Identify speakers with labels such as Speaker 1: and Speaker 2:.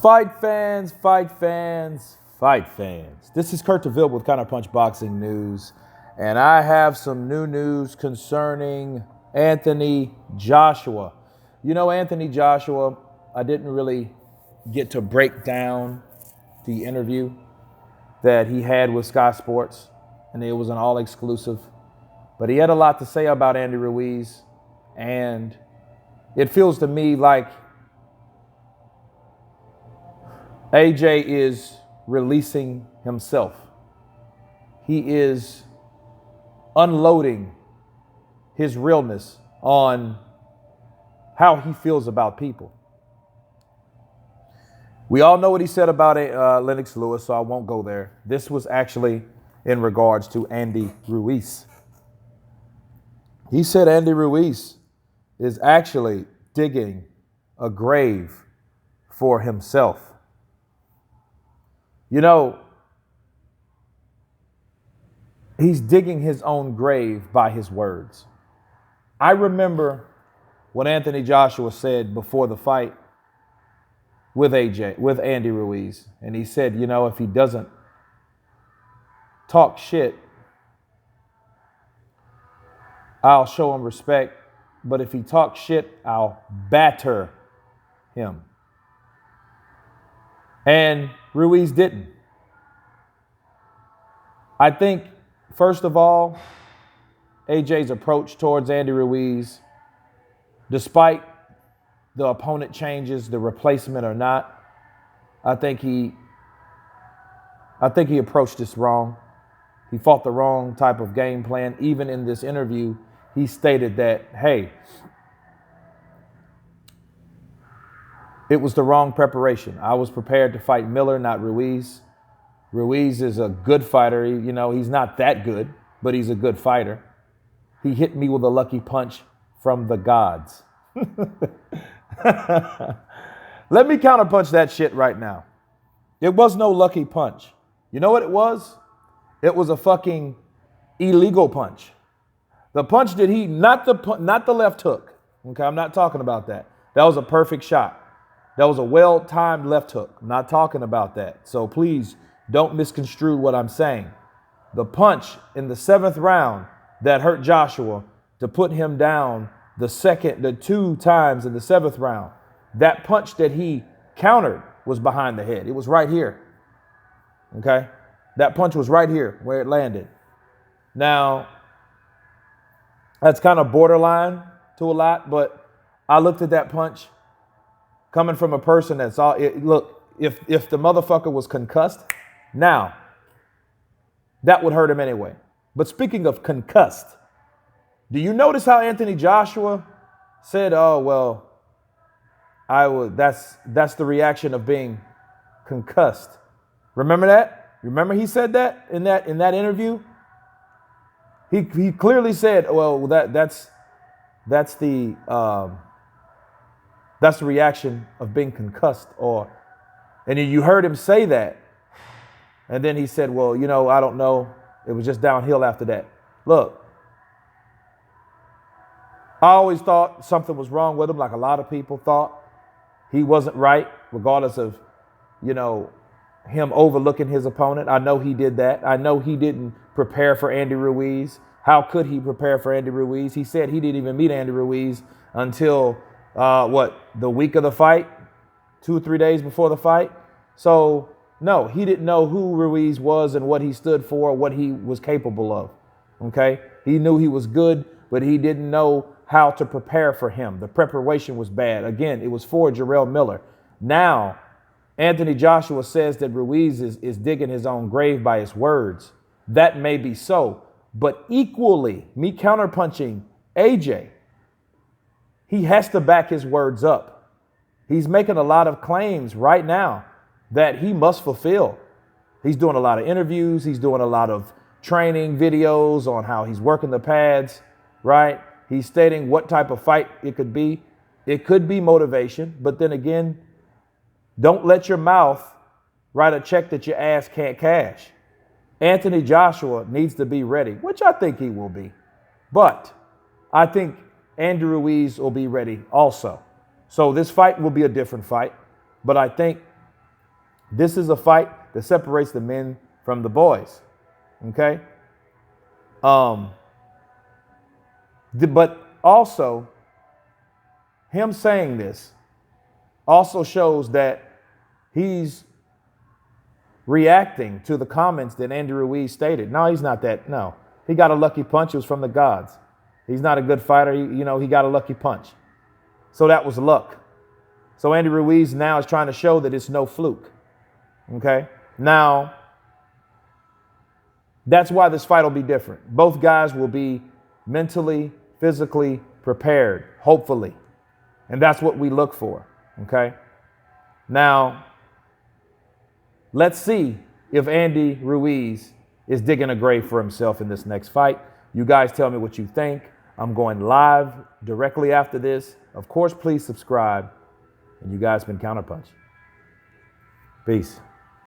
Speaker 1: Fight fans, fight fans, fight fans. This is Kurt DeVille with Counterpunch Boxing News, and I have some new news concerning Anthony Joshua. You know, Anthony Joshua, I didn't really get to break down the interview that he had with Sky Sports, and it was an all-exclusive. But he had a lot to say about Andy Ruiz, and it feels to me like AJ is releasing himself. He is unloading his realness on how he feels about people. We all know what he said about Lennox Lewis, so I won't go there. This was actually in regards to Andy Ruiz. He said Andy Ruiz is actually digging a grave for himself. You know, he's digging his own grave by his words. I remember what Anthony Joshua said before the fight with Andy Ruiz. And he said, you know, if he doesn't talk shit, I'll show him respect. But if he talks shit, I'll batter him. And Ruiz didn't. I think, first of all, AJ's approach towards Andy Ruiz, despite the opponent changes, the replacement or not, I think he approached this wrong. He fought the wrong type of game plan. Even in this interview, he stated that, hey, it was the wrong preparation. I was prepared to fight Miller, not Ruiz. Ruiz is a good fighter. You know, he's not that good, but he's a good fighter. He hit me with a lucky punch from the gods. Let me counterpunch that shit right now. It was no lucky punch. You know what it was? It was a fucking illegal punch. The punch that not the left hook. Okay, I'm not talking about that. That was a perfect shot. That was a well-timed left hook. I'm not talking about that. So please don't misconstrue what I'm saying. The punch in the 7th round that hurt Joshua to put him down the 2 times in the 7th round, that punch that he countered was behind the head. It was right here. Okay? That punch was right here where it landed. Now, that's kind of borderline to a lot, but I looked at that punch coming from a person that's all, look, if the motherfucker was concussed, now, that would hurt him anyway. But speaking of concussed, do you notice how Anthony Joshua said, oh, well, that's the reaction of being concussed. Remember that? Remember he said that in that interview? He clearly said, well, that's the reaction of being concussed. And you heard him say that. And then he said, well, you know, I don't know. It was just downhill after that. Look, I always thought something was wrong with him, like a lot of people thought. He wasn't right, regardless of, you know, him overlooking his opponent. I know he did that. I know he didn't prepare for Andy Ruiz. How could he prepare for Andy Ruiz? He said he didn't even meet Andy Ruiz until, the week of the fight, 2 or 3 days before the fight. So, no, he didn't know who Ruiz was and what he stood for, what he was capable of, okay? He knew he was good, but he didn't know how to prepare for him. The preparation was bad. Again, it was for Jarrell Miller. Now, Anthony Joshua says that Ruiz is digging his own grave by his words. That may be so, but equally, me counterpunching AJ, he has to back his words up. He's making a lot of claims right now that he must fulfill. He's doing a lot of interviews. He's doing a lot of training videos on how he's working the pads, right? He's stating what type of fight it could be. It could be motivation, but then again, don't let your mouth write a check that your ass can't cash. Anthony Joshua needs to be ready, which I think he will be. But I think Andy Ruiz will be ready also. So this fight will be a different fight. But I think This is a fight that separates the men from the boys. Okay. But also, him saying this also shows that he's reacting to the comments that Andy Ruiz stated. No, he's not that. No, he got a lucky punch. It was from the gods. He's not a good fighter. He got a lucky punch. So that was luck. So Andy Ruiz now is trying to show that it's no fluke. Okay. Now, that's why this fight will be different. Both guys will be mentally, physically prepared, hopefully. And that's what we look for. Okay. Now, let's see if Andy Ruiz is digging a grave for himself in this next fight. You guys tell me what you think. I'm going live directly after this. Of course, please subscribe. And you guys been Counterpunch. Peace.